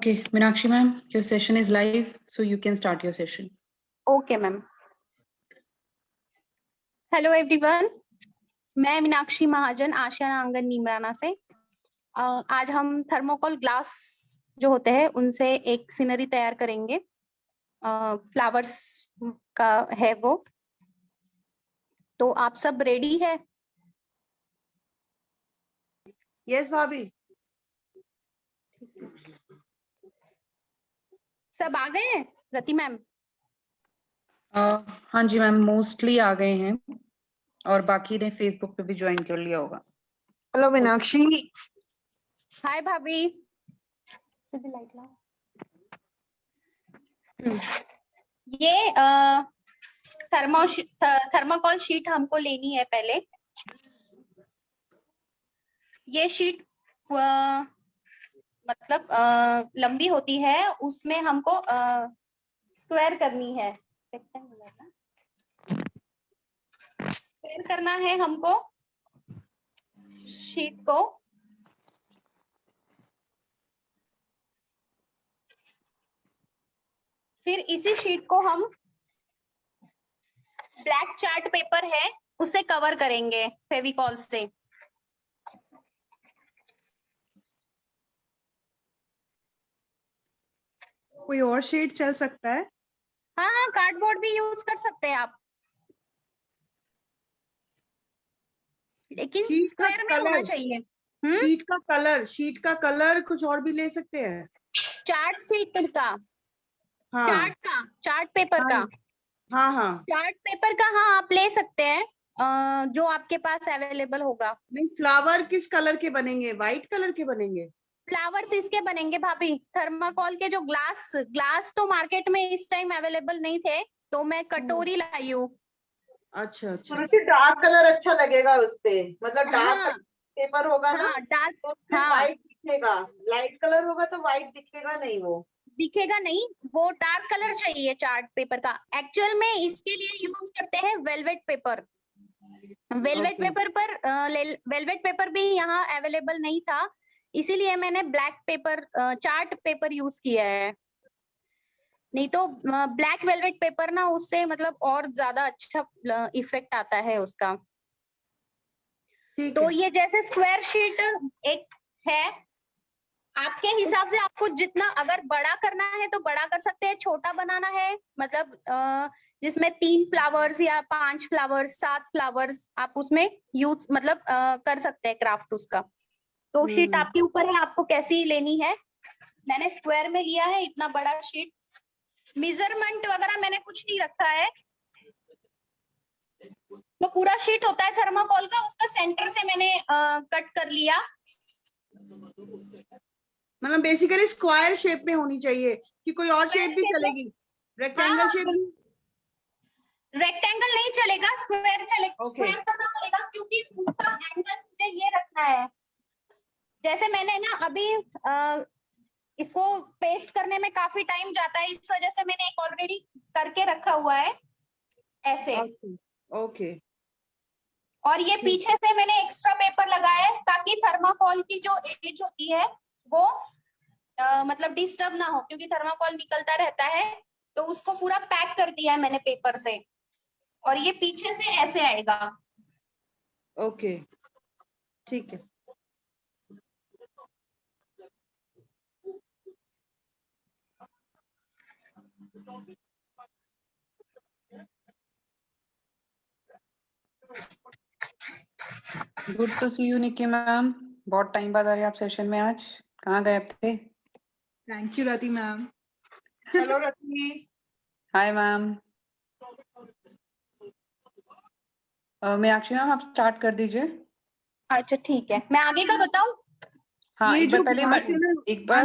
Okay, Meenakshi ma'am, your session is live, so you can start your session. Okay ma'am. Hello everyone, मैं मीनाक्षी महाजन आशियाना आंगन नीमराना से। आज हम thermocol glass जो होते हैं उनसे एक सीनरी तैयार करेंगे। फ्लावर्स का है वो। तो आप सब रेडी है? यस भाभी। सब आ गए हैं रति मैम? हाँ जी मैम, मोस्टली आ गए हैं और बाकी ने फेसबुक पे भी ज्वाइन कर लिया होगा। हेलो मीनाक्षी। हाय भाभी। लाइट लाओ। ये थर्माकोल शीट हमको लेनी है पहले। ये शीट मतलब लंबी होती है, उसमें हमको स्क्वायर करनी है। स्क्वायर करना है हमको शीट को। फिर इसी शीट को हम ब्लैक चार्ट पेपर है उससे कवर करेंगे फेविकॉल से। कोई और शेड चल सकता है? हाँ हाँ, कार्डबोर्ड भी यूज कर सकते हैं आप, लेकिन स्क्वायर में होना चाहिए। शीट का कलर कुछ और भी ले सकते हैं। चार्ट शीट का, हाँ। चार्ट पेपर का। हाँ हाँ। चार्ट पेपर का हाँ आप ले सकते हैं, जो आपके पास अवेलेबल होगा। नहीं, फ्लावर किस कलर के बनेंगे? व्हाइट कलर के बनेंगे? फ्लावर्स इसके बनेंगे भाभी। थर्माकोल के जो ग्लास तो मार्केट में इस टाइम अवेलेबल नहीं थे, तो मैं कटोरी लाई हूँ। अच्छा अच्छा। डार्क कलर अच्छा लगेगा उस पे, मतलब डार्क हाँ, पेपर होगा ना, डार्क। तो हाँ, व्हाइट दिखेगा। लाइट कलर होगा तो व्हाइट दिखेगा नहीं, वो दिखेगा नहीं। वो डार्क कलर चाहिए चार्ट पेपर का। एक्चुअल में इसके लिए यूज करते हैं वेलवेट पेपर। वेलवेट पेपर पर वेलवेट पेपर भी यहाँ अवेलेबल नहीं था, इसीलिए मैंने black pepper chart paper use किया है। नहीं तो ब्लैक वेलवेट पेपर ना, उससे मतलब और ज्यादा अच्छा इफेक्ट आता है उसका। तो ये जैसे स्क्वायर शीट एक है, आपके हिसाब से आपको जितना अगर बड़ा करना है तो बड़ा कर सकते हैं, छोटा बनाना है मतलब जिसमें 3 फ्लावर्स या 5 फ्लावर्स 7 फ्लावर्स आप उसमें यूज मतलब कर सकते हैं क्राफ्ट उसका। तो शीट आपके ऊपर है, आपको कैसी लेनी है। मैंने स्क्वायर में लिया है इतना बड़ा शीट। मेजरमेंट वगैरह मैंने कुछ नहीं रखा है। तो पूरा शीट होता है थर्माकोल का, उसका सेंटर से मैंने कट कर लिया। मतलब बेसिकली स्क्वायर शेप में होनी चाहिए कि कोई और शेप भी चलेगी? Rectangle shape? रेक्टेंगल नहीं चलेगा, स्क्वायर चलेगा। स्क्वायर करना पड़ेगा क्योंकि उसका एंगल मुझे ये रखना है। जैसे मैंने ना अभी इसको पेस्ट करने में काफी टाइम जाता है, इस वजह से मैंने एक ऑलरेडी करके रखा हुआ है ऐसे। ओके। और ये पीछे से मैंने एक्स्ट्रा पेपर लगाया है ताकि थर्माकोल की जो एज होती है वो मतलब डिस्टर्ब ना हो, क्योंकि थर्माकोल निकलता रहता है। तो उसको पूरा पैक कर दिया है मैंने पेपर से, और ये पीछे से ऐसे आएगा। ओके, ठीक है। Good to see you Niki ma'am, बहुत टाइम बाद आए आप सेशन में। आज कहाँ गए थे? Thank you Rati ma'am. Hello Rati. Hi ma'am. Meenakshi ma'am आप स्टार्ट कर दीजिए। अच्छा ठीक है, मैं आगे का बताऊं? हाँ, एक बार पहले ना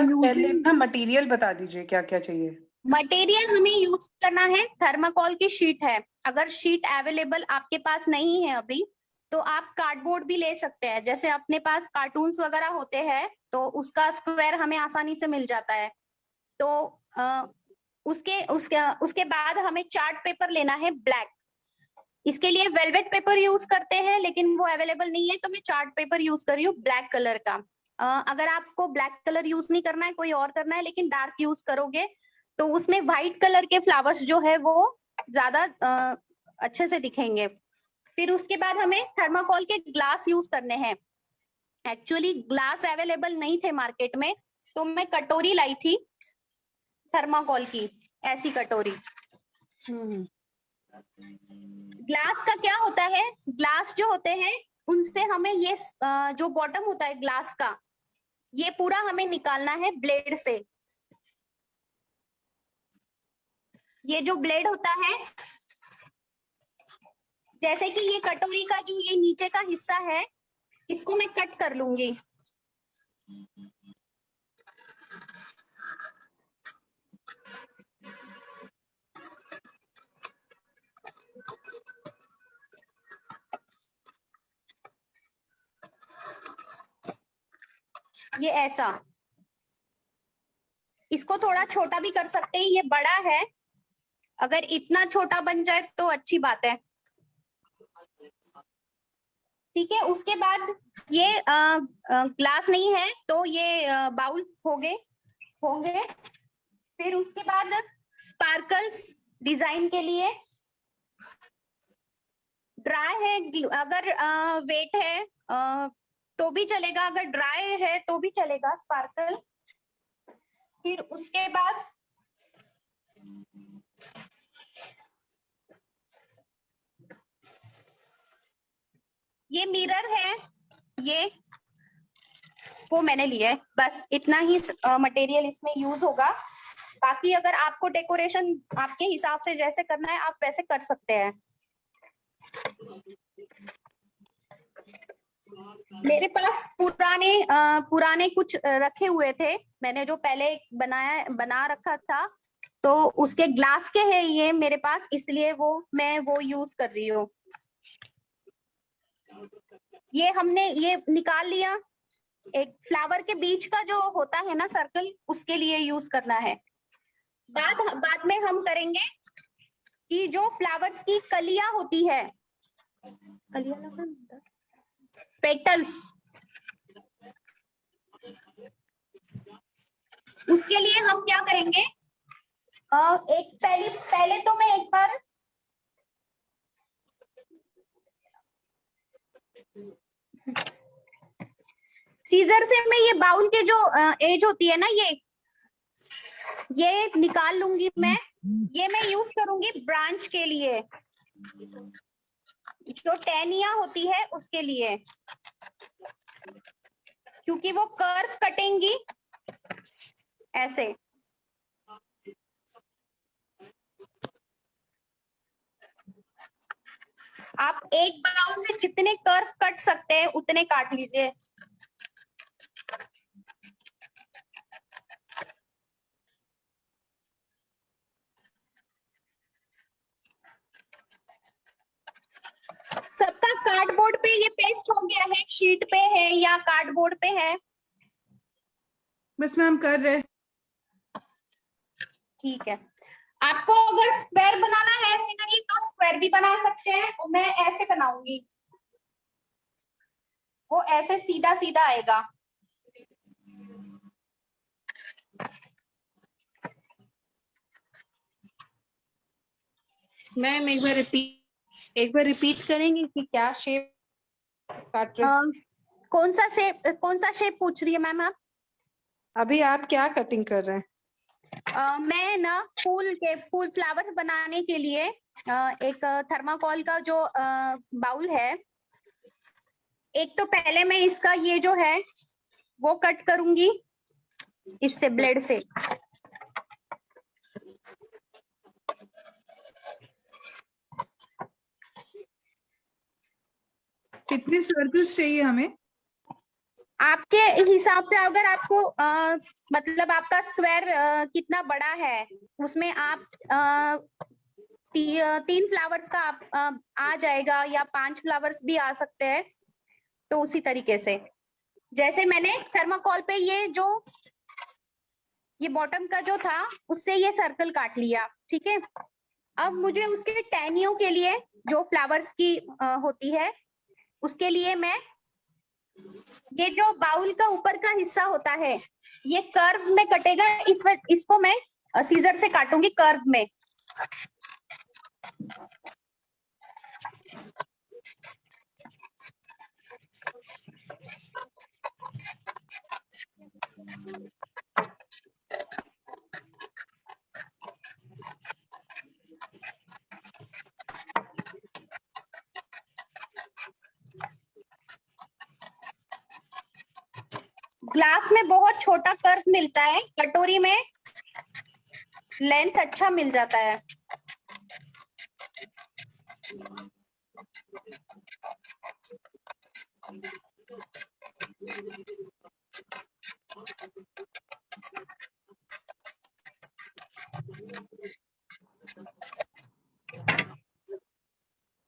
यूजिंग मटेरियल बता दीजिए क्या क्या चाहिए। मटेरियल हमें यूज करना है, थर्माकोल की शीट है। अगर शीट अवेलेबल आपके पास नहीं है अभी, तो आप कार्डबोर्ड भी ले सकते हैं। जैसे अपने पास कार्टून्स वगैरह होते हैं तो उसका स्क्वायर हमें आसानी से मिल जाता है। तो उसके उसके उसके बाद हमें चार्ट पेपर लेना है ब्लैक। इसके लिए वेलवेट पेपर यूज करते हैं, लेकिन वो अवेलेबल नहीं है, तो मैं चार्ट पेपर यूज कर रही हूँ ब्लैक कलर का। अगर आपको ब्लैक कलर यूज नहीं करना है, कोई और करना है, लेकिन डार्क यूज करोगे तो उसमें व्हाइट कलर के फ्लावर्स जो है वो ज्यादा अच्छे से दिखेंगे। फिर उसके बाद हमें थर्माकोल के ग्लास यूज करने हैं। एक्चुअली ग्लास अवेलेबल नहीं थे मार्केट में, तो मैं कटोरी लाई थी थर्माकोल की, ऐसी कटोरी। ग्लास का क्या होता है, ग्लास जो होते हैं उनसे हमें ये जो बॉटम होता है ग्लास का, ये पूरा हमें निकालना है ब्लेड से। ये जो ब्लेड होता है, जैसे कि ये कटोरी का जो ये नीचे का हिस्सा है, इसको मैं कट कर लूंगी। ये ऐसा, इसको थोड़ा छोटा भी कर सकते हैं, ये बड़ा है, अगर इतना छोटा बन जाए तो अच्छी बात है। ठीक है, उसके बाद ये ग्लास नहीं है तो ये बाउल होंगे। फिर उसके बाद स्पार्कल्स डिजाइन के लिए ड्राई है, अगर वेट है तो भी चलेगा, अगर ड्राई है तो भी चलेगा स्पार्कल। फिर उसके बाद ये मिरर है, ये वो मैंने लिया है, बस इतना ही मटेरियल इसमें यूज होगा। बाकी अगर आपको डेकोरेशन आपके हिसाब से जैसे करना है आप वैसे कर सकते हैं। मेरे पास पुराने कुछ रखे हुए थे, मैंने जो पहले बना रखा था, तो उसके ग्लास के है ये मेरे पास, इसलिए मैं वो यूज कर रही हूँ। ये हमने ये निकाल लिया, एक फ्लावर के बीच का जो होता है ना सर्कल, उसके लिए यूज करना है। बाद में हम करेंगे कि जो फ्लावर्स की कलियां होती है, पेटल्स, उसके लिए हम क्या करेंगे, पहले तो मैं एक बार सीजर से मैं ये बाउल के जो एज होती है ना, ये निकाल लूंगी मैं। ये मैं यूज करूंगी ब्रांच के लिए, जो टहनियां होती है उसके लिए, क्योंकि वो कर्व कटेंगी ऐसे। आप एक बाउल से जितने कर्व कट सकते हैं उतने काट लीजिए। सबका कार्डबोर्ड पे ये पेस्ट हो गया है, शीट पे है या कार्डबोर्ड पे है? बस मैम कर रहे। ठीक है, आपको अगर स्क्वायर बनाना है सीनरी तो स्क्वायर भी बना सकते हैं, और मैं ऐसे बनाऊंगी, वो ऐसे सीधा सीधा आएगा। मैम एक बार रिपीट करेंगे कि क्या शेप काट रहे? कौन सा शेप पूछ रही है मैम आप? अभी आप क्या कटिंग कर रहे हैं? मैं ना फूल फ्लावर बनाने के लिए एक थर्माकोल का जो बाउल है, एक तो पहले मैं इसका ये जो है वो कट करूंगी इससे, ब्लेड से। कितने सर्कल्स चाहिए हमें? आपके हिसाब से, अगर आपको मतलब आपका स्क्वायर कितना बड़ा है, उसमें आप 3 फ्लावर्स का आप आ जाएगा, या 5 फ्लावर्स भी आ सकते हैं। तो उसी तरीके से, जैसे मैंने थर्माकोल पे ये बॉटम का जो था उससे ये सर्कल काट लिया, ठीक है। अब मुझे उसके टहनियों के लिए, जो फ्लावर्स की होती है, उसके लिए मैं ये जो बाउल का ऊपर का हिस्सा होता है ये कर्व में कटेगा, इसको मैं सीजर से काटूंगी कर्व में। ग्लास में बहुत छोटा कर्व मिलता है, कटोरी में लेंथ अच्छा मिल जाता है।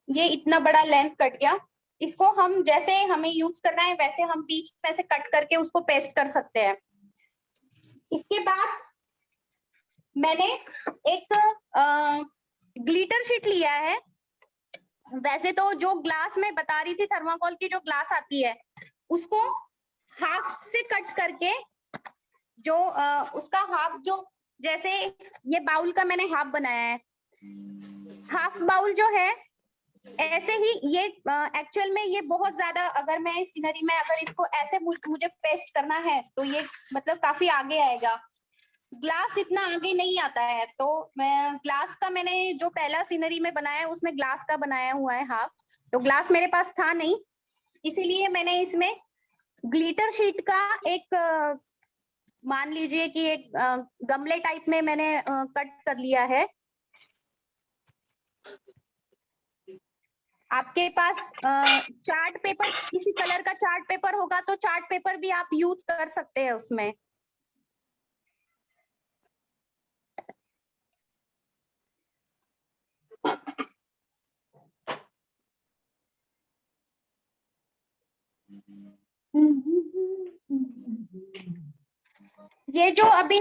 ये इतना बड़ा लेंथ कट गया, इसको हम जैसे हमें यूज करना है वैसे हम बीच में से कट करके उसको पेस्ट कर सकते हैं। इसके बाद मैंने एक ग्लिटर शीट लिया है। वैसे तो जो ग्लास में बता रही थी थर्माकोल की जो ग्लास आती है उसको हाफ से कट करके जो उसका हाफ जो जैसे ये बाउल का मैंने हाफ बनाया है, हाफ बाउल जो है ऐसे ही ये एक्चुअल में ये बहुत ज्यादा अगर मैं सीनरी में अगर इसको ऐसे मुझे पेस्ट करना है तो ये मतलब काफी आगे आएगा। ग्लास इतना आगे नहीं आता है, तो मैं ग्लास का मैंने जो पहला सीनरी में बनाया है उसमें ग्लास का बनाया हुआ है हाफ, तो ग्लास मेरे पास था नहीं, इसीलिए मैंने इसमें ग्लिटर शीट का एक मान लीजिए कि एक गमले टाइप में मैंने कट कर लिया है। आपके पास चार्ट पेपर, किसी कलर का चार्ट पेपर होगा तो चार्ट पेपर भी आप यूज कर सकते हैं उसमें। ये जो अभी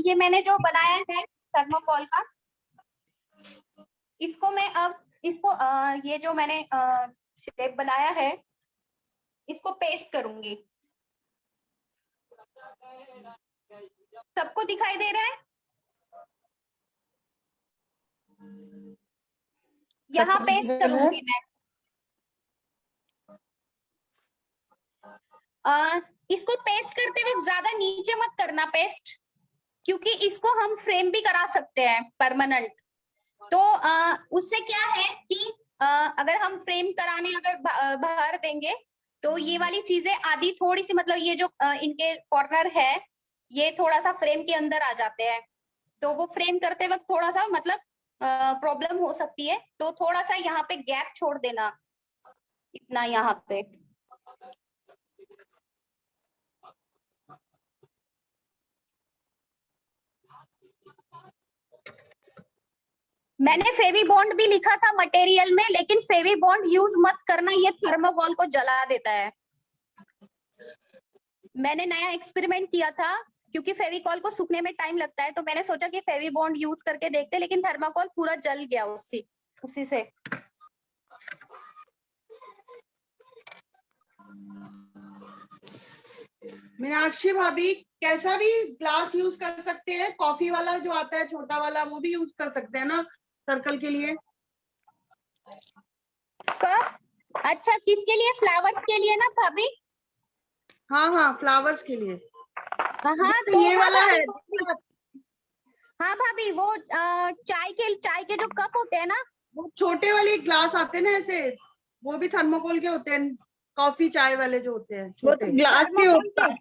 ये मैंने जो बनाया है थर्मोकोल का, इसको मैं अब इसको ये जो मैंने शेप बनाया है इसको पेस्ट करूंगी। सबको दिखाई दे रहा है? यहाँ पेस्ट करूंगी मैं। इसको पेस्ट करते वक्त ज्यादा नीचे मत करना पेस्ट, क्योंकि इसको हम फ्रेम भी करा सकते हैं परमानेंट। तो उससे क्या है कि अगर हम फ्रेम कराने अगर बाहर देंगे तो ये वाली चीजें आधी थोड़ी सी मतलब ये जो इनके कॉर्नर है ये थोड़ा सा फ्रेम के अंदर आ जाते हैं, तो वो फ्रेम करते वक्त थोड़ा सा मतलब प्रॉब्लम हो सकती है, तो थोड़ा सा यहाँ पे गैप छोड़ देना, इतना यहाँ पे। मैंने फेवी बॉन्ड भी लिखा था मटेरियल में, लेकिन फेवी बॉन्ड यूज मत करना, ये थर्मोकोल को जला देता है। मैंने नया एक्सपेरिमेंट किया था क्योंकि फेविकॉल को सूखने में टाइम लगता है, तो मैंने सोचा कि फेवी बॉन्ड यूज करके देखते, लेकिन थर्मोकोल पूरा जल गया उसी से। मीनाक्षी भाभी, कैसा भी ग्लास यूज कर सकते हैं, कॉफी वाला जो आता है छोटा वाला वो भी यूज कर सकते हैं ना सर्कल के लिए? कब? अच्छा, किसके लिए? फ्लावर्स के लिए ना भाभी? हाँ हाँ, फ्लावर्स के लिए। हाँ तो ये वाला है। हाँ भाभी, वो चाय के जो कप होते हैं ना, वो छोटे वाले ग्लास आते हैं ना ऐसे, वो भी थर्मोकोल के होते हैं, कॉफी चाय वाले जो होते हैं छोटे। वो तो ग्लास के होता है,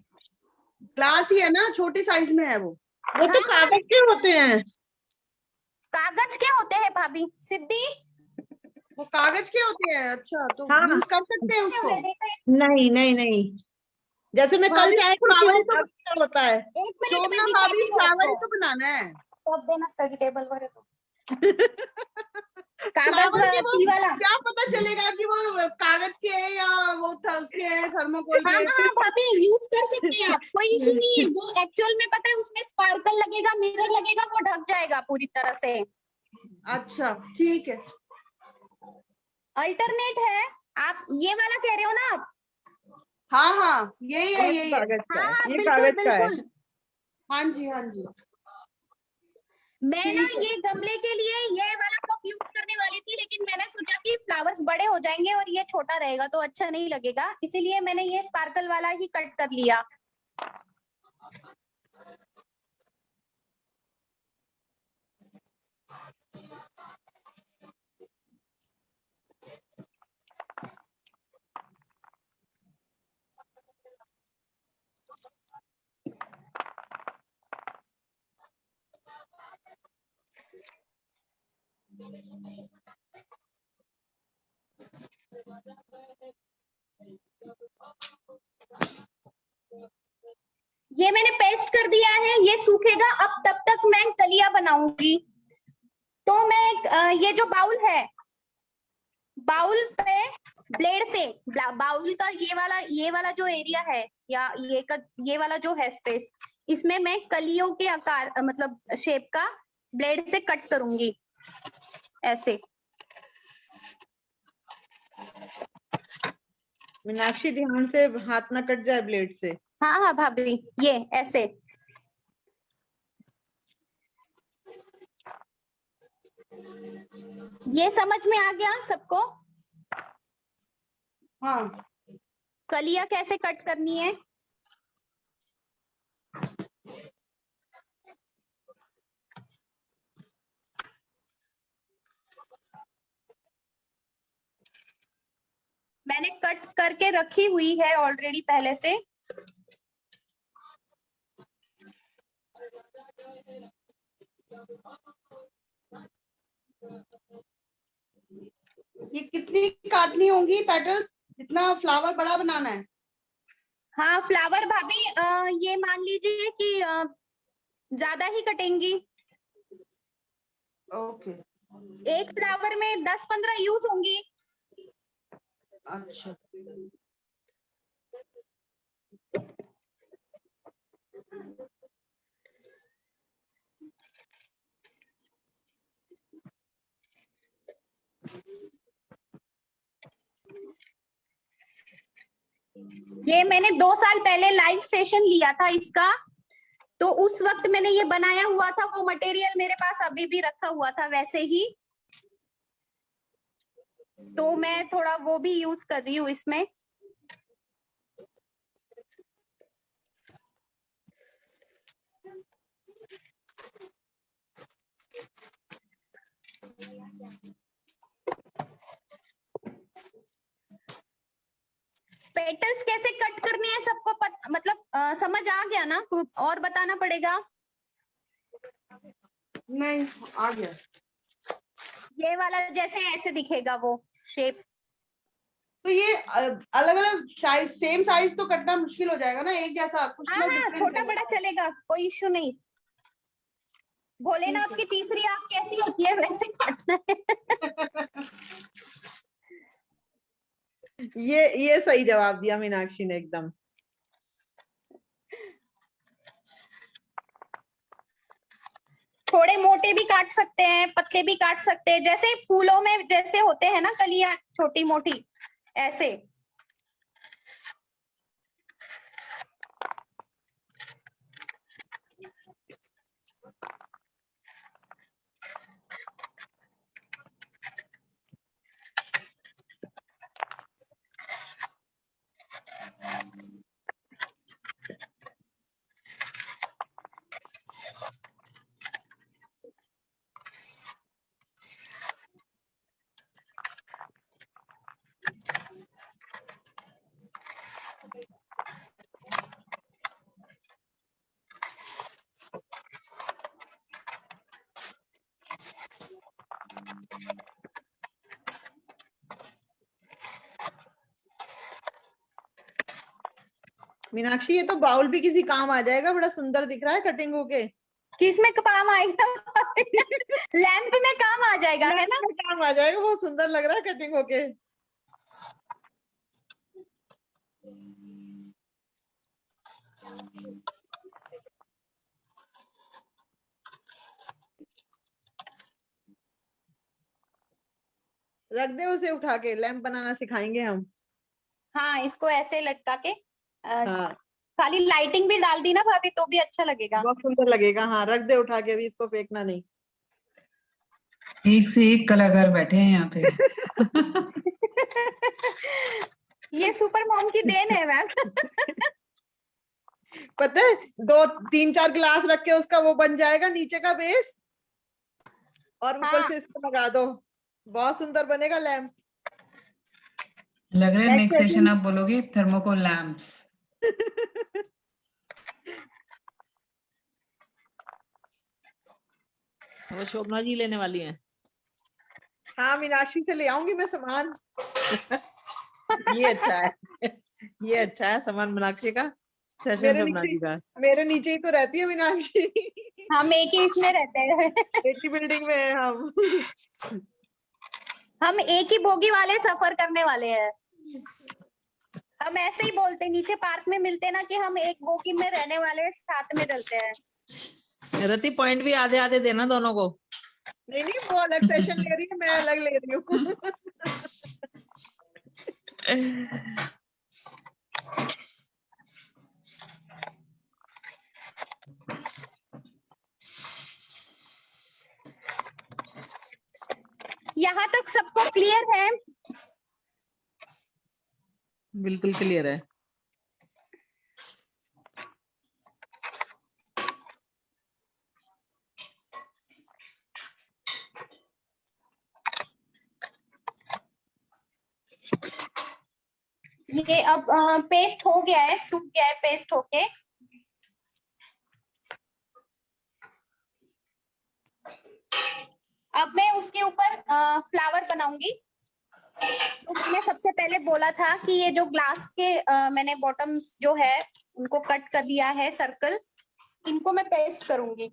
ग्लास ही है ना, छोटी साइज में है वो। वो तो कागज के होते हैं। कागज के होते हैं भाभी सिद्धि। वो कागज के होते हैं? अच्छा, तो हाँ। यूज कर सकते हैं उसको? नहीं नहीं नहीं, जैसे मैं कल चाय फ्लावर ही फ्लावर तो, होता है। एक मिनट में शोभना दिखाती भाभी, हूँ फ्लावर ही आपको। तो बनाना है। कप देना स्टडी टेबल पर तो फ्लावर के वो कागज वाला। क्या पता चलेगा कि वो कागज के है या वो उसके है थर्मोकोल हाँ के? हाँ भाभी, यूज कर सकते हैं आप, कोई इशू नहीं है। वो एक्चुअल में पता है उसमें स्पार्कल लगेगा, मिरर लगेगा, वो ढक जाएगा पूरी तरह से। अच्छा ठीक है। अल्टरनेट है। आप ये वाला कह रहे हो ना आप? हाँ हाँ यही है ये यही है। कागज का हाँ है, हाँ ये बिल्कुल कागज का है। बिल्कुल। हाँ जी हाँ जी। मैं ना ठीक है। ये गमले के लिए ये वाला कप यूज करने वाली थी, लेकिन मैंने सोचा कि फ्लावर्स बड़े हो जाएंगे और ये छोटा रहेगा तो अच्छा नहीं लगेगा, इसीलिए मैंने ये स्पार्कल वाला ही कट कर लिया। ये मैंने पेस्ट कर दिया है, ये सूखेगा। अब तब तक मैं कलियां बनाऊंगी। तो मैं ये जो बाउल है, बाउल पे ब्लेड से बाउल का ये वाला जो एरिया है, या ये वाला जो है स्पेस, इसमें मैं कलियों के आकार मतलब शेप का ब्लेड से कट करूंगी ऐसे। मीनाक्षी ध्यान से हाथ ना कट जाए ब्लेड से। हाँ हाँ भाभी, ये ऐसे। ये समझ में आ गया सबको? हाँ कलियां कैसे कट करनी है? मैंने कट करके रखी हुई है ऑलरेडी पहले से। ये कितनी काटनी होंगी पेटल्स, जितना फ्लावर बड़ा बनाना है? हाँ फ्लावर भाभी, ये मान लीजिए कि ज्यादा ही कटेंगी। ओके। एक फ्लावर में 10-15 यूज होंगी। अच्छा। ये मैंने 2 साल पहले लाइव सेशन लिया था इसका, तो उस वक्त मैंने ये बनाया हुआ था। वो मटेरियल मेरे पास अभी भी रखा हुआ था वैसे ही, तो मैं थोड़ा वो भी यूज कर रही हूँ इसमें। पेटल्स कैसे कट करने हैं सबको मतलब समझ आ गया ना? कुछ और बताना पड़ेगा? नहीं आ गया। ये वाला जैसे ऐसे दिखेगा वो शेप। तो ये अलग अलग साइज, सेम साइज तो कटना मुश्किल हो जाएगा ना, एक जैसा कुछ हाँ ना हाँ, डिफरेंट छोटा बड़ा चलेगा, कोई इश्यू नहीं। भोलेनाथ की तीसरी आंख कैसी होती है वैसे काटना है। ये सही जवाब दिया मीनाक्षी ने एकदम। थोड़े मोटे भी काट सकते हैं, पतले भी काट सकते हैं, जैसे फूलों में जैसे होते हैं ना कलियां छोटी मोटी, ऐसे। मीनाक्षी ये तो बाउल भी किसी काम आ जाएगा, बड़ा सुंदर दिख रहा है कटिंग होके। किसमें काम आएगा? लैंप में काम आ जाएगा, है ना? काम आ जाएगा, बहुत सुंदर लग रहा है कटिंग होके। रख दे उसे उठा के, लैंप बनाना सिखाएंगे हम। हाँ हाँ, इसको ऐसे लटका के हाँ खाली लाइटिंग भी डाल दी ना भाभी तो भी अच्छा लगेगा। बहुत सुंदर लगेगा। हाँ रख दे उठा के, अभी इसको फेंकना नहीं। एक से एक कलाकार बैठे हैं यहाँ पे। ये सुपर मॉम की देन है मैम। पता है, 2 3 4 गिलास रख के उसका वो बन जाएगा नीचे का बेस, और ऊपर हाँ। से इसको लगा दो, बहुत सुंदर बनेगा लैम्प। लग रहा है नेक्स्ट नेक्स्ट सेशन सेशन। आप बोलोगे थर्मोकोल लैम्प्स। वो शोभना जी लेने वाली हैं। हाँ मीनाक्षी से ले आऊंगी मैं सामान। ये अच्छा है, ये अच्छा है सामान मीनाक्षी का, सेशन मेरे शोभना नीचे जी का। मेरे नीचे ही तो रहती है मीनाक्षी। हम एक ही इसमें रहते हैं। एक ही बिल्डिंग में है हम। हम एक ही बोगी वाले सफर करने वाले हैं। हम ऐसे ही बोलते, नीचे पार्क में मिलते ना कि हम एक बोगी में रहने वाले साथ में चलते हैं। रति पॉइंट भी आधे आधे देना दोनों को। नहीं नहीं, वो अलग सेशन ले रही है, मैं अलग ले रही हूँ। यहाँ तक सबको क्लियर है? बिल्कुल क्लियर है। ये अब पेस्ट हो गया है, सूख गया है पेस्ट होके। अब मैं उसके ऊपर फ्लावर बनाऊंगी। तो मैंने सबसे पहले बोला था कि ये जो ग्लास के मैंने बॉटम्स जो है उनको कट कर दिया है सर्कल, इनको मैं पेस्ट करूंगी।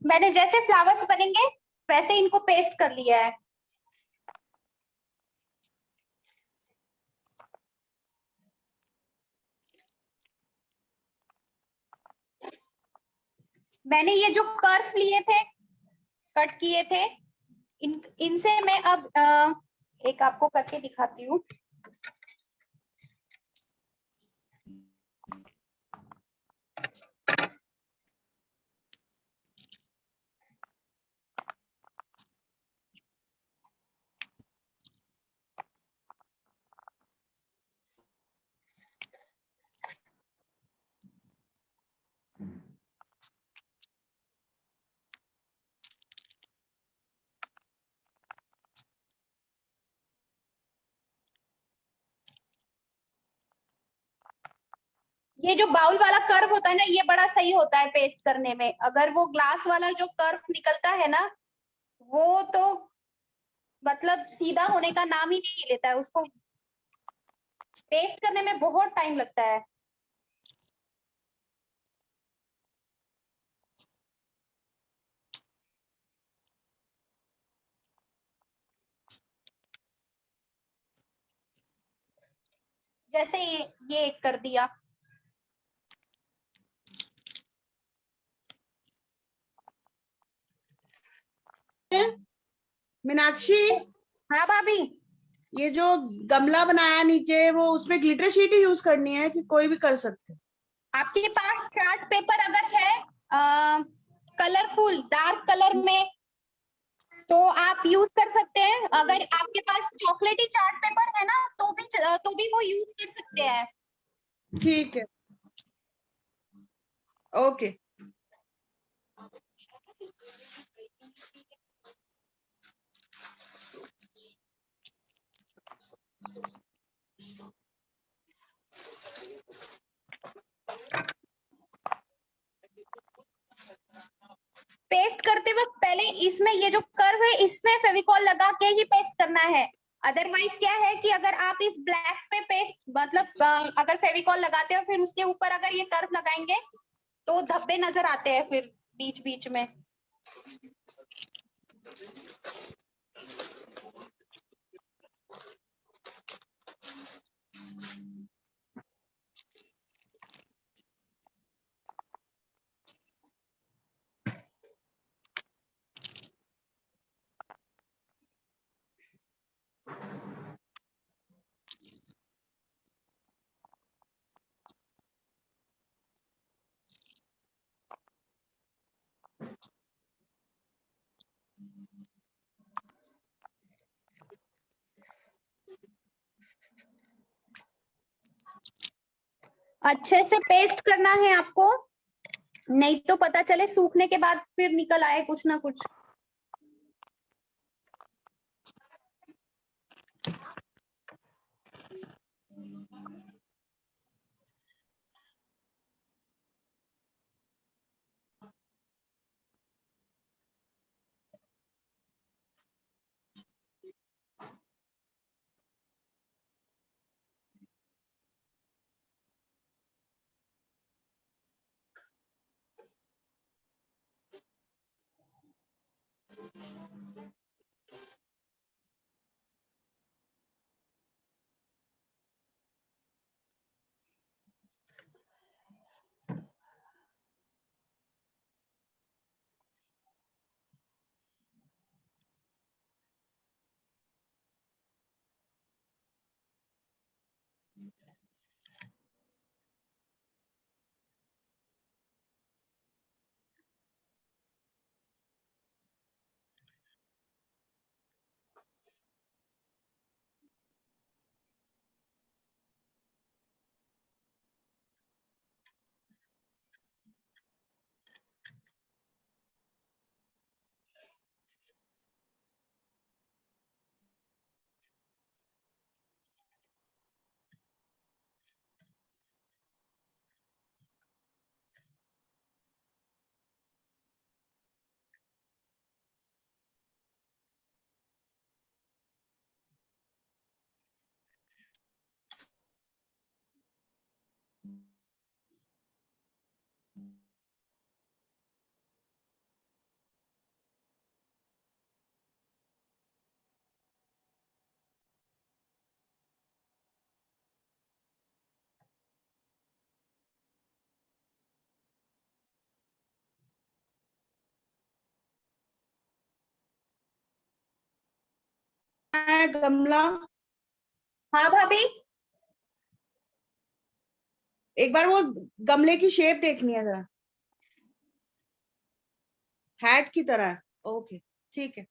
मैंने जैसे फ्लावर्स बनेंगे वैसे इनको पेस्ट कर लिया है। मैंने ये जो कर्व लिए थे, कट किए थे, इनसे मैं अब एक आपको करके दिखाती हूँ। ये जो बाउल वाला कर्व होता है ना, ये बड़ा सही होता है पेस्ट करने में। अगर वो ग्लास वाला जो कर्व निकलता है ना, वो तो मतलब सीधा होने का नाम ही नहीं लेता है, उसको पेस्ट करने में बहुत टाइम लगता है। जैसे ये एक कर दिया। मीनाक्षी, हाँ भाभी, ये जो गमला बनाया नीचे, वो उसमें ग्लिटर शीट ही यूज करनी है कि कोई भी कर सकते हैं? आपके पास चार्ट पेपर अगर है कलरफुल डार्क कलर में तो आप यूज कर सकते हैं। अगर आपके पास चॉकलेटी चार्ट पेपर है ना तो भी वो यूज कर सकते हैं। ठीक है, ओके। पेस्ट करते वक्त पहले इसमें ये जो कर्व है इसमें फेविकॉल लगा के ही पेस्ट करना है। अदरवाइज क्या है कि अगर आप इस ब्लैक पे पेस्ट मतलब अगर फेविकॉल लगाते हो फिर उसके ऊपर अगर ये कर्व लगाएंगे तो धब्बे नजर आते हैं फिर बीच बीच में। अच्छे से पेस्ट करना है आपको, नहीं तो पता चले सूखने के बाद फिर निकल आए कुछ ना कुछ। गमला, हाँ भाभी, एक बार वो गमले की शेप देखनी है जरा, हैट की तरह है। ओके, ठीक है,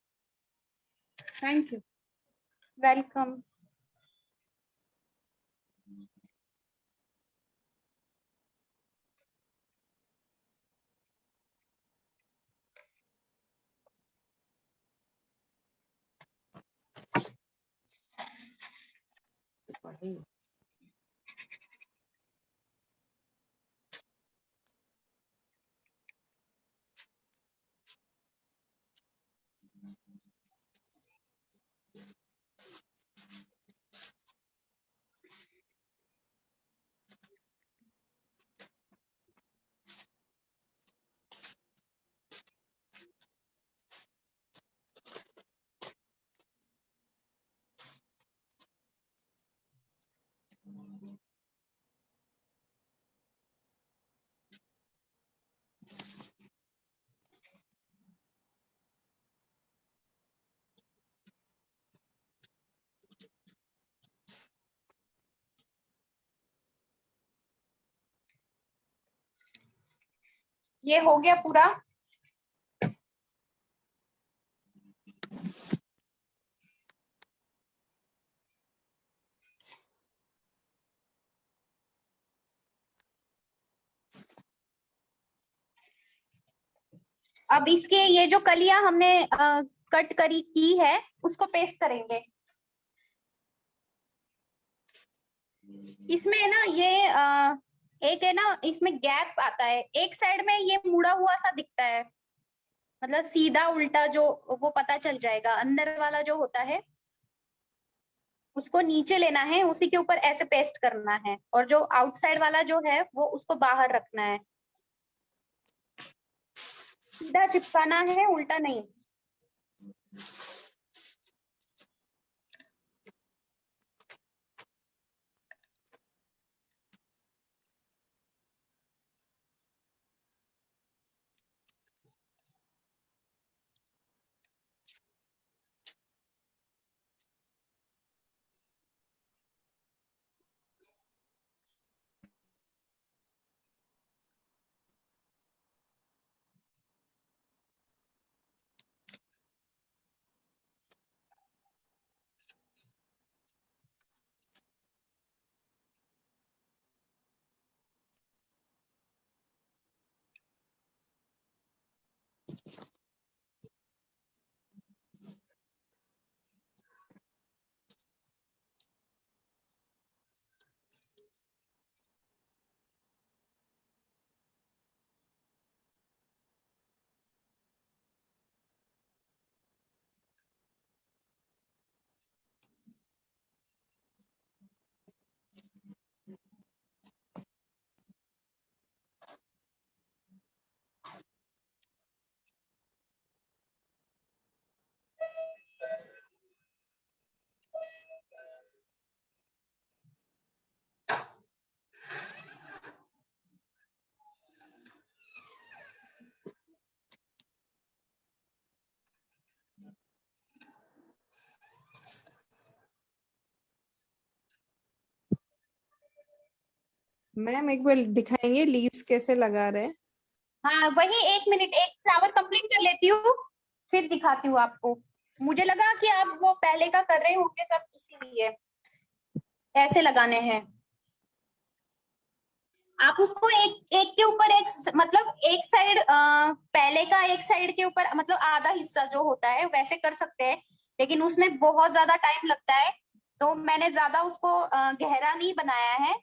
थैंक यू। वेलकम। ये हो गया पूरा। अब इसके ये जो कलियां हमने कट करी की है उसको पेस्ट करेंगे। इसमें है ना ये एक है ना, इसमें गैप आता है, एक साइड में ये मुड़ा हुआ सा दिखता है, मतलब सीधा उल्टा जो वो पता चल जाएगा। अंदर वाला जो होता है उसको नीचे लेना है, उसी के ऊपर ऐसे पेस्ट करना है, और जो आउटसाइड वाला जो है वो उसको बाहर रखना है। सीधा चिपकाना है, उल्टा नहीं। मैम एक बार दिखाएंगे लीव्स कैसे लगा रहे हैं? हाँ वही, 1 मिनट, एक फ्लावर कंप्लीट कर लेती हूँ फिर दिखाती हूँ आपको। मुझे लगा कि आप वो पहले का कर रहे होंगे सब, इसीलिए ऐसे लगाने हैं। आप उसको एक एक के ऊपर एक, मतलब एक साइड पहले का एक साइड के ऊपर, मतलब आधा हिस्सा जो होता है वैसे कर सकते हैं, लेकिन उसमें बहुत ज्यादा टाइम लगता है, तो मैंने ज्यादा उसको गहरा नहीं बनाया है,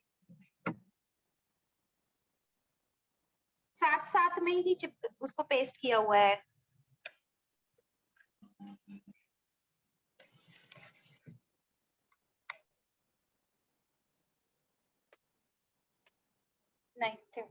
साथ साथ में ही चिप उसको पेस्ट किया हुआ है। नहीं ठीक।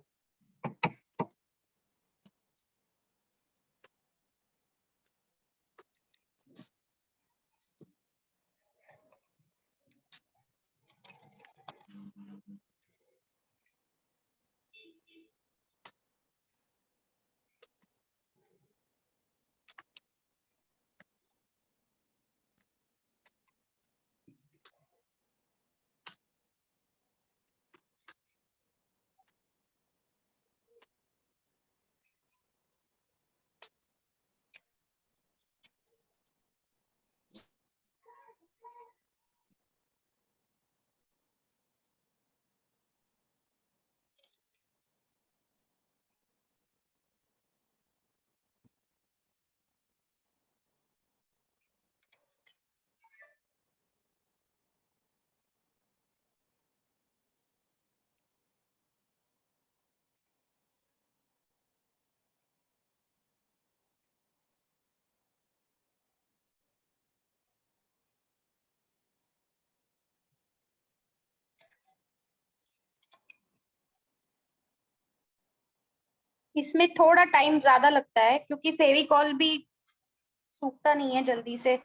इसमें थोड़ा टाइम ज्यादा लगता है क्योंकि फेविकॉल भी सूखता नहीं है जल्दी से।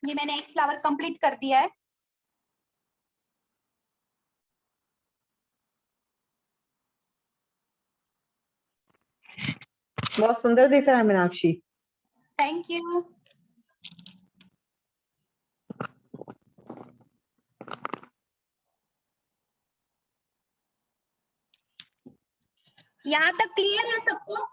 ये मैंने एक फ्लावर कंप्लीट कर दिया है। बहुत सुंदर दिख रहा है मीनाक्षी। Thank you. यहाँ तक क्लियर है सबको?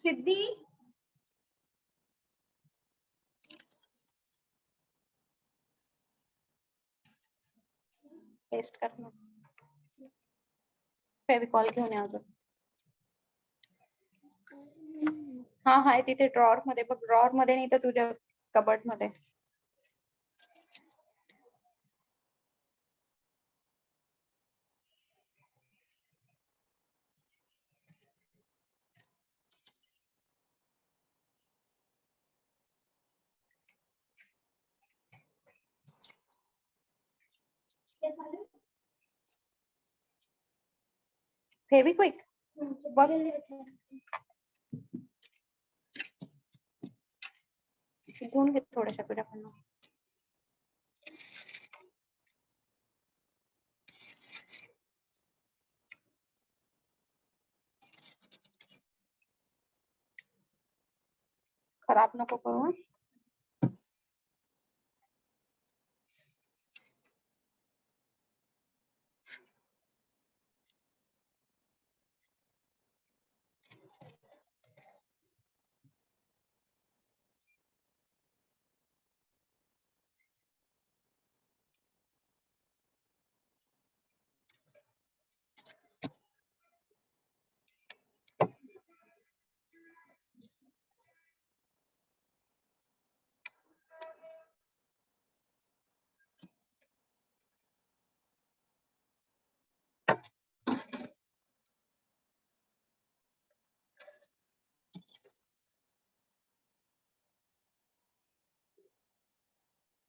सिद्धि, पेस्ट करना, फेविकॉल घेऊन या अजून। हा हा आहे तिथे ड्रॉअर मध्ये बघ, ड्रॉअर मध्ये नाही तर तुझ्या कबर्ड मध्ये। फेविक्विक बघ, घेऊन घे थोड्याशा तुझ्याकडनं। खराब नको करू हं।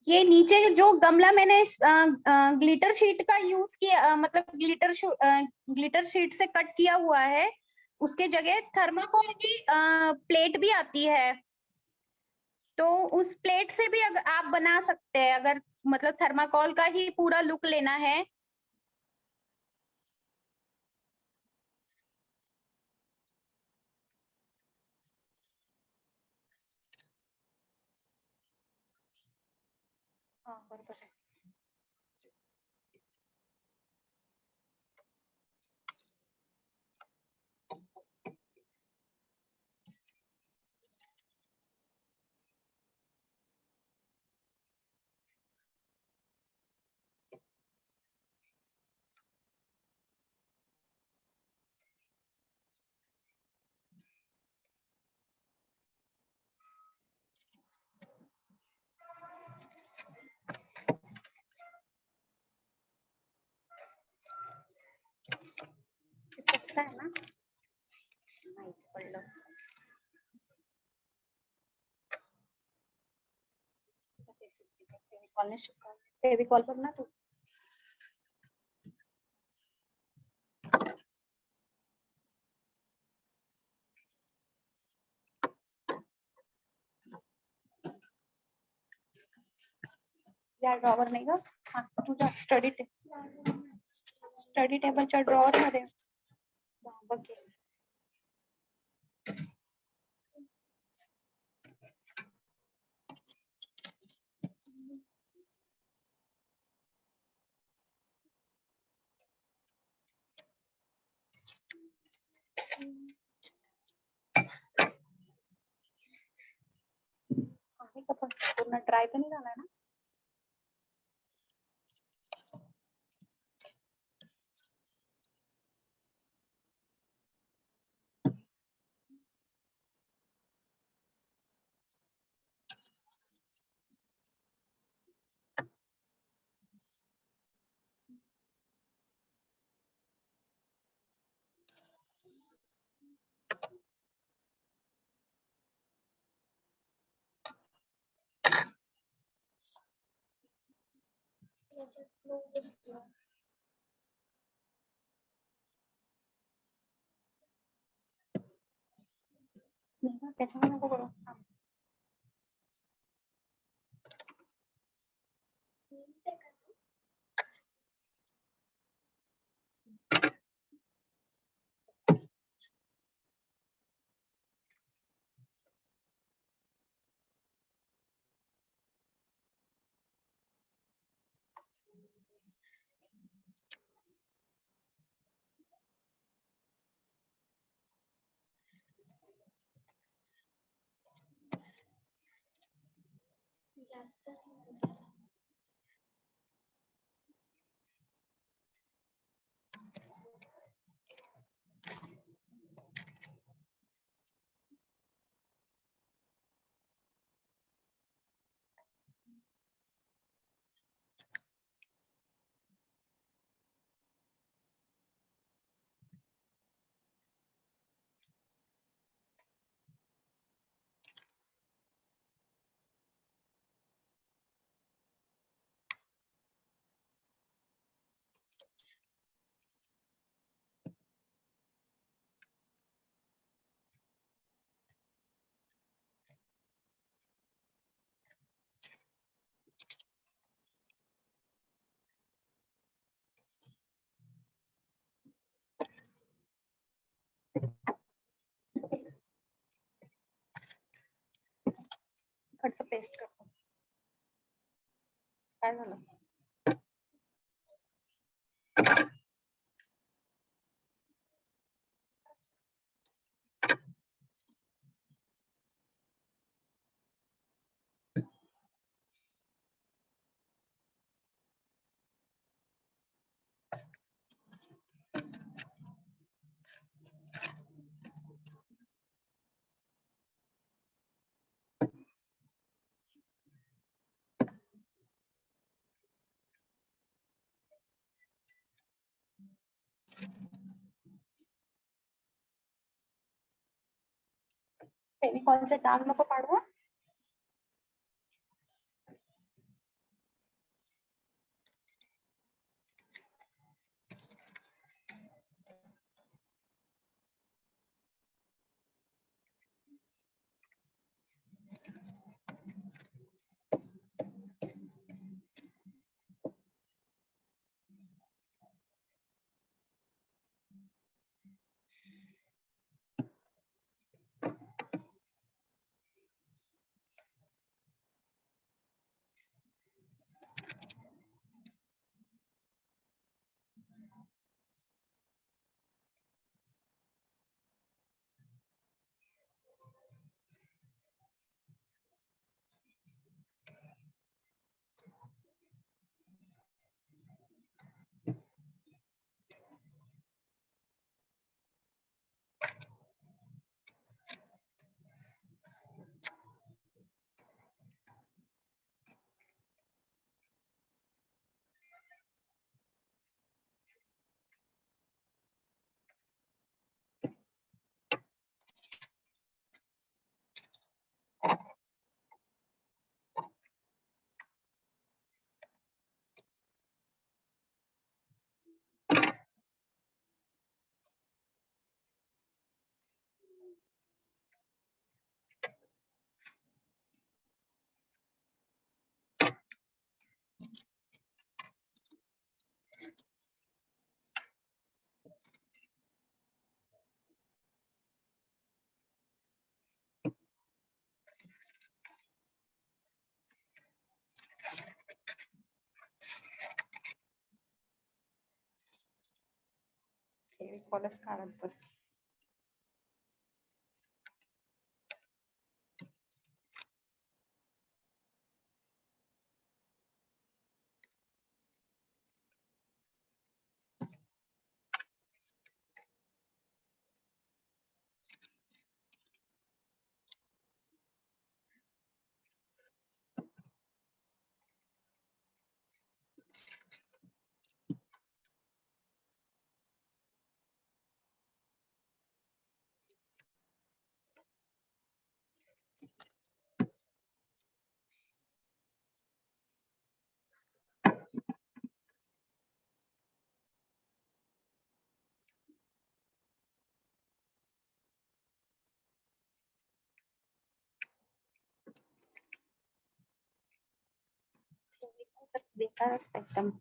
ये नीचे जो गमला मैंने ग्लिटर शीट का यूज किया, मतलब ग्लिटर शीट से कट किया हुआ है, उसके जगह थर्माकोल की प्लेट भी आती है, तो उस प्लेट से भी अगर आप बना सकते हैं, अगर मतलब थर्माकोल का ही पूरा लुक लेना है। हाँ बरोबर आहे। चिपकता है ना, माहित पडलं। फेविकॉलने चिपका, फेविकॉल बघ ना तू। या ड्रॉवर नाही ग, हा तुझ्या स्टडी टेबलच्या ड्रॉवर मध्ये बघ हे। आहे का पण पूर्ण ड्राय तर नाही झाला ना? पेस्ट करतो काय झालं फेविकॉलचे डाग नको पाडू हं. फेविकॉलच काढत बस बेकार है एकदम।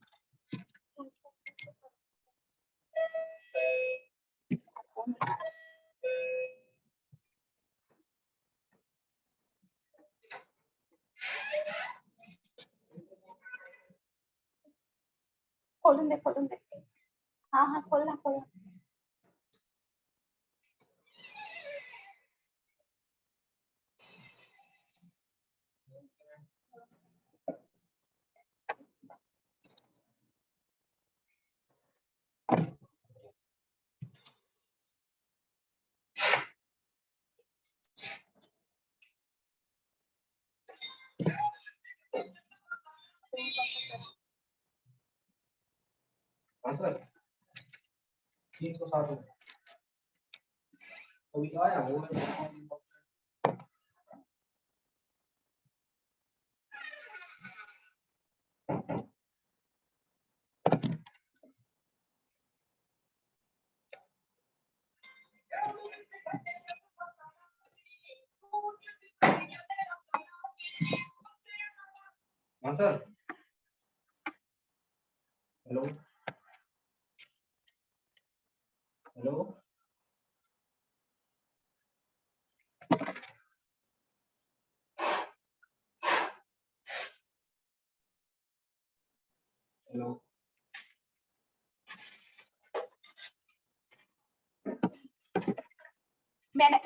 खोलन दे। हाँ हाँ खोलना। हाँ सर 360 अभी आया वो हाँ सर हेलो हेलो हेलो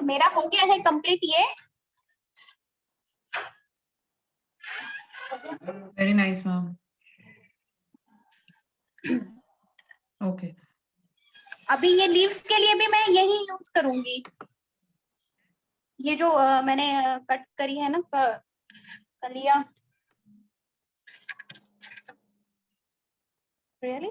मेरा हो गया है कंप्लीट ये। Very nice ma'am. ओके अभी ये लीव्स के लिए भी मैं यही यूज करूंगी। ये जो मैंने कट करी है ना कलियां। रियली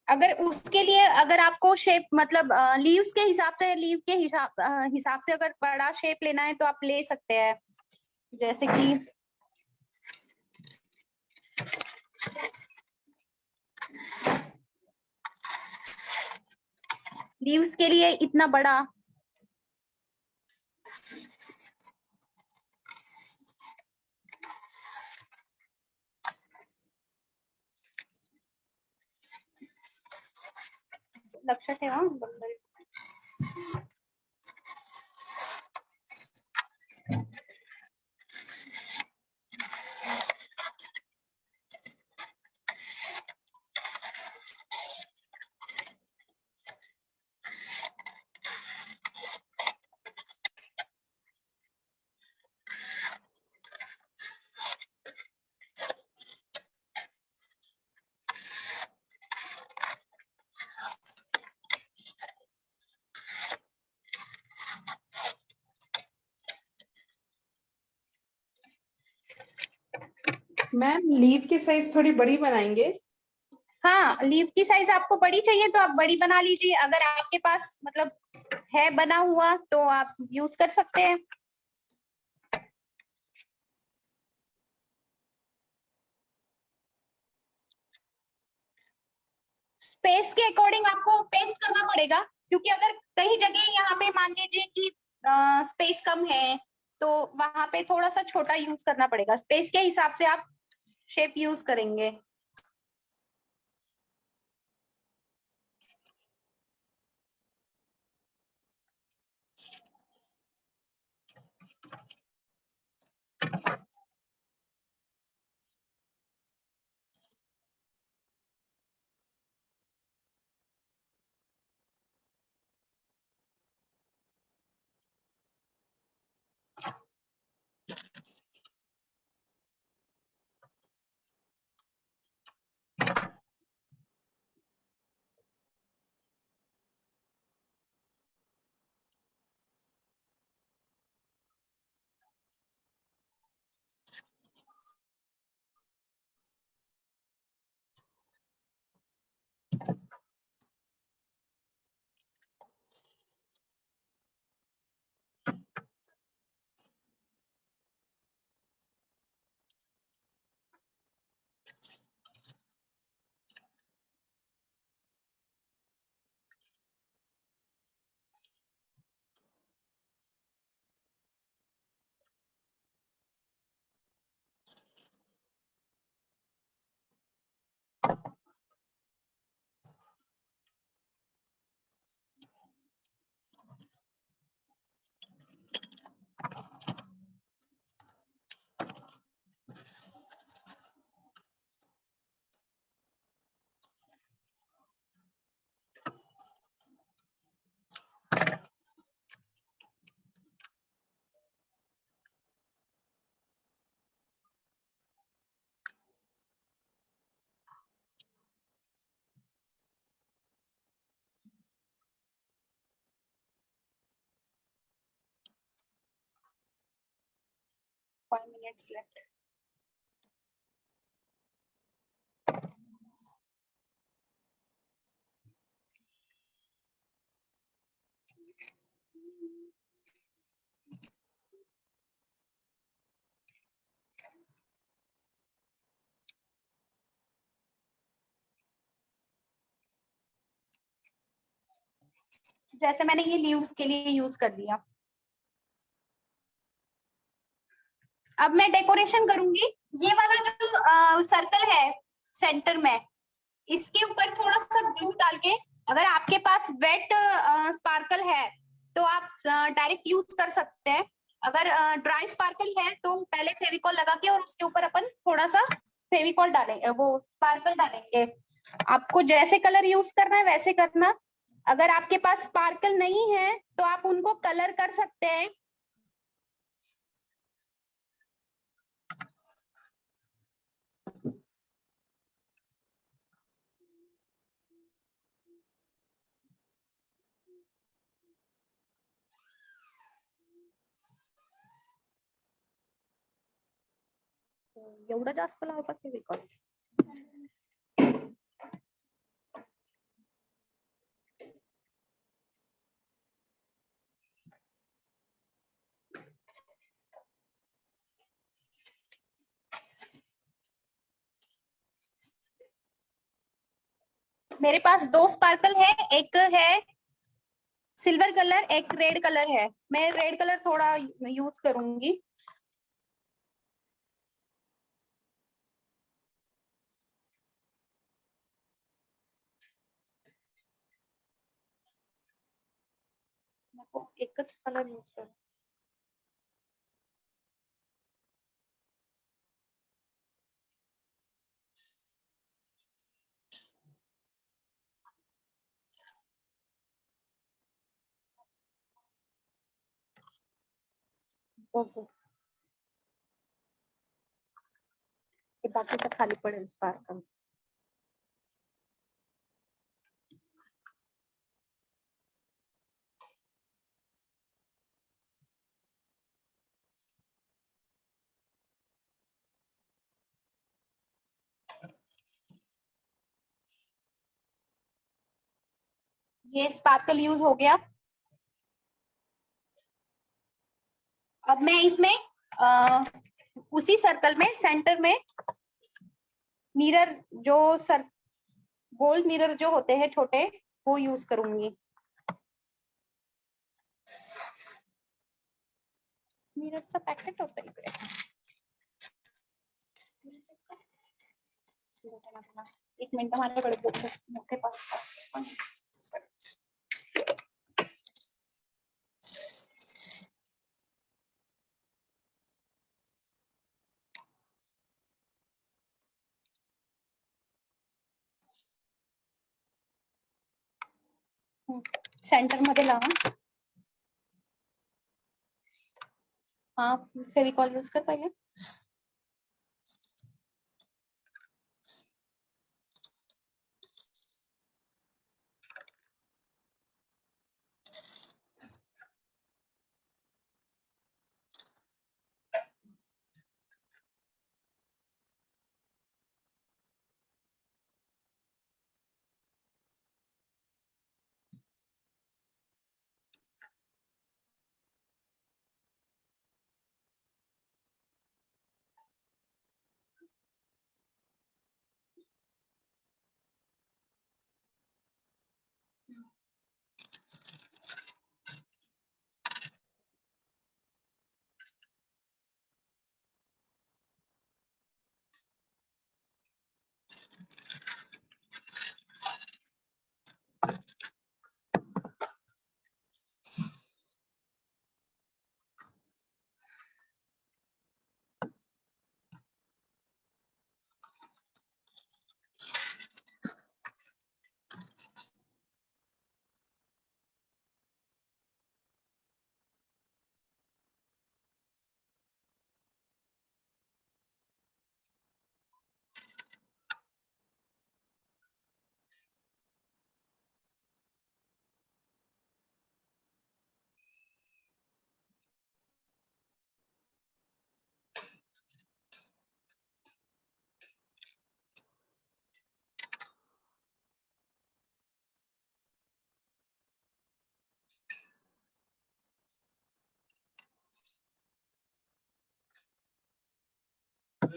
अगर उसके लिए अगर आपको शेप मतलब लीव्स के हिसाब से लीव के हिसाब से अगर बड़ा शेप लेना है तो आप ले सकते हैं। जैसे कि लीव्स के लिए इतना बड़ा लक्षात ठेवा बंडल। मैम लीव की साइज थोड़ी बड़ी बनाएंगे। हाँ लीव की साइज आपको बड़ी चाहिए तो आप बड़ी बना लीजिए। अगर आपके पास मतलब है बना हुआ तो आप यूज कर सकते हैं। स्पेस के अकॉर्डिंग आपको पेस्ट करना पड़ेगा क्योंकि अगर कहीं जगह यहाँ पे मान लीजिए कि स्पेस कम है तो वहां पे थोड़ा सा छोटा यूज करना पड़ेगा। स्पेस के हिसाब से आप शेप यूज करेंगे। minutes left. जैसे मैंने ये लीव्स के लिए यूज कर लिया। अब मैं डेकोरेशन करूंगी। ये वाला जो सर्कल है सेंटर में, इसके ऊपर थोड़ा सा ग्लू डाल के, अगर आपके पास वेट स्पार्कल है तो आप डायरेक्ट यूज कर सकते हैं। अगर ड्राई स्पार्कल है तो पहले फेविकॉल लगा के और उसके ऊपर अपन थोड़ा सा फेविकॉल डालेंगे, वो स्पार्कल डालेंगे। आपको जैसे कलर यूज करना है वैसे करना। अगर आपके पास स्पार्कल नहीं है तो आप उनको कलर कर सकते हैं। एवढं जास्त लावतात फेविकॉल? मेरे पास दो स्पार्कल है, एक है सिल्वर कलर, एक रेड कलर है। मैं रेड कलर थोड़ा यूज करूंगी। एकच कलर यूज कर। बघू ते बाकीचं खाली पडेल स्पार्कल। ये स्पार्कल यूज हो गया। अब मैं इसमें उसी सर्कल में सेंटर में मिरर, जो गोल्ड मिरर जो होते हैं छोटे, वो यूज करूंगी। मिररचं पॅकेट होतं इकडे। एक मिनिट, माझ्याकडे मोठे पाच। सेंटर मध्ये लावा। हाँ, फेविकॉल यूज कर पहले।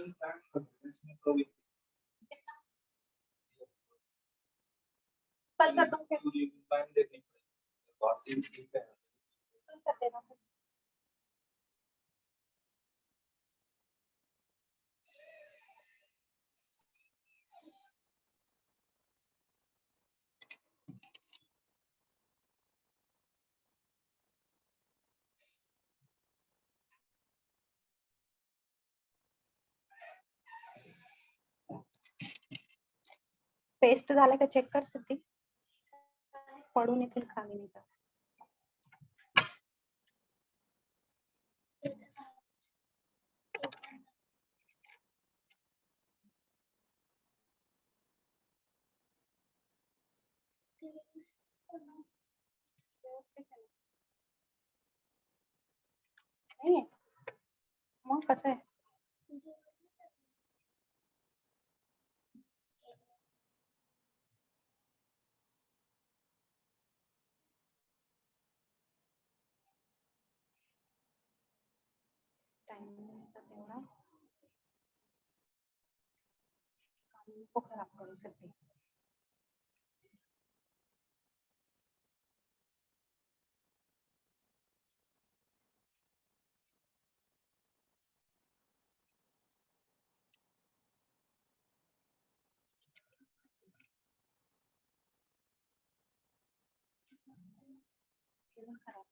लीगल प्लान इसमें तो भी कल कर दो फिर, लीगल प्लान देखनी पड़ेगी बहुत सी ठीक है कल कर देना फिर। पेस्ट झालं का चेक कर सिद्धी, पडून येतील खाली नाही तर. व्यवस्थित आहे ना? नाहीये मग कसं आहे? टाइम तेवढा काम नको खराब करू सिद्धी. केलं खराब.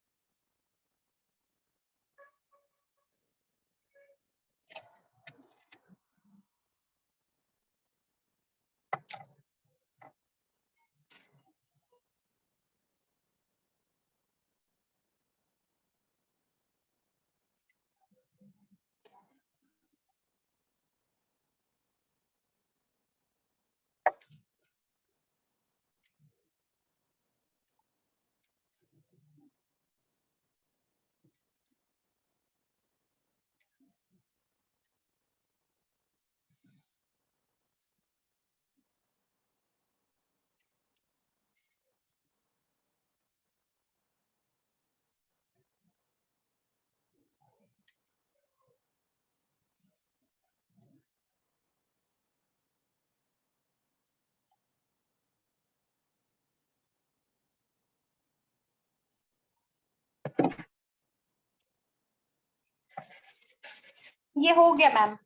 ये हो गया मैम.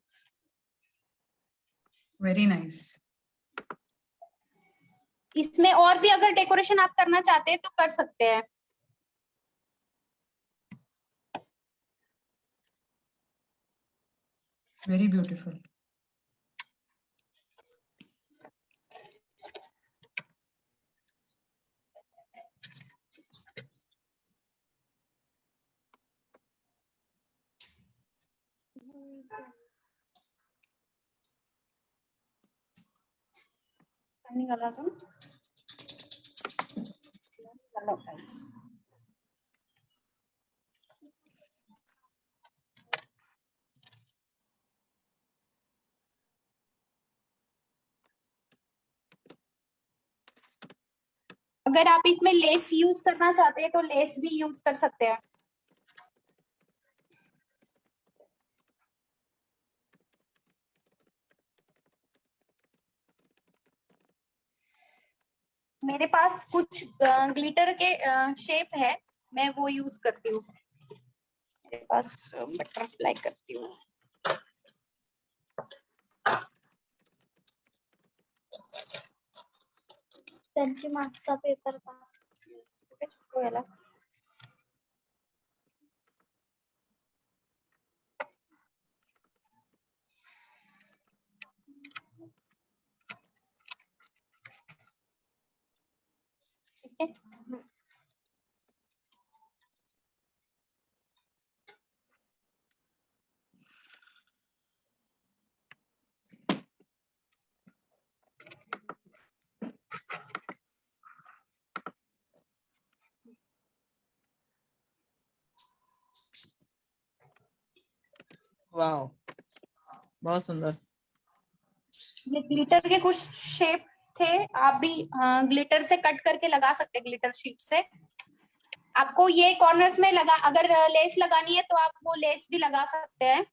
Very nice. इसमें और भी अगर डेकोरेशन आप करना चाहते हैं तो कर सकते हैं. Very beautiful. पाणी घाला अजून. घाला guys. अगर आप इसमें लेस यूज करना चाहते हैं तो लेस भी यूज कर सकते हैं. मेरे पास कुछ ग्लिटर के शेप है, मैं वो यूज करती हूँ. मेरे पास बटरफ्लाई करती हूँ. त्यांची मागचा पेपर का ठीक है. वाह, बहुत सुंदर. ये ग्लिटर के कुछ शेप थे, आप भी ग्लिटर से कट करके लगा सकते हैं. ग्लिटर शीट से आपको ये कॉर्नर्स में लगा, अगर लेस लगानी है तो आप वो लेस भी लगा सकते हैं.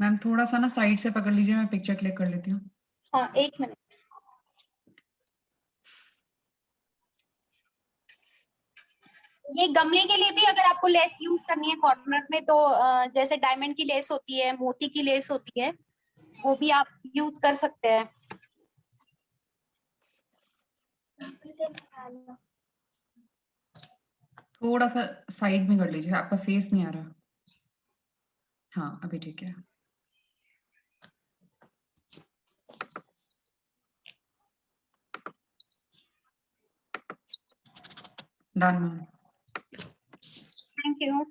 मैम थोड़ा सा ना साइड से पकड़ लीजिए, मैं पिक्चर क्लिक कर लेती हूँ। हाँ, 1 मिनट। ये गमले के लिए भी अगर आपको लेस यूज करनी है कॉर्नर में तो जैसे डायमंड की लेस होती है, मोती की लेस होती है, वो भी आप यूज कर सकते हैं। थोड़ा सा साइड में कर लीजिए, आपका फेस नहीं आ रहा। हाँ अभी ठीक है। Done ma'am. Thank you.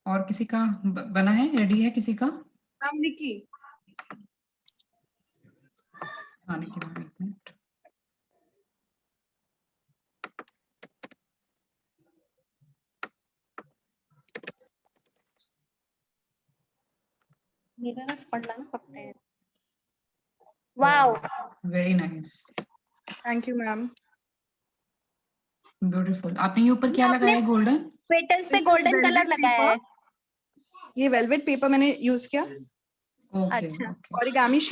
और किसी का बना है, रेडी है किसी का? मैम निकी, हाँ निकी मैम, 1 मिनट। मेरा ना पढ़ना ना पकते हैं। Wow, very nice, Thank you, ma'am. Beautiful. आपने ये ऊपर क्या आपने- लगाया है, गोल्डन? पेटल्स पे This is golden velvet colour लगाया है। ये वेलवेट पेपर मैंने यूज किया ओके अच्छा। ओके। origami sheet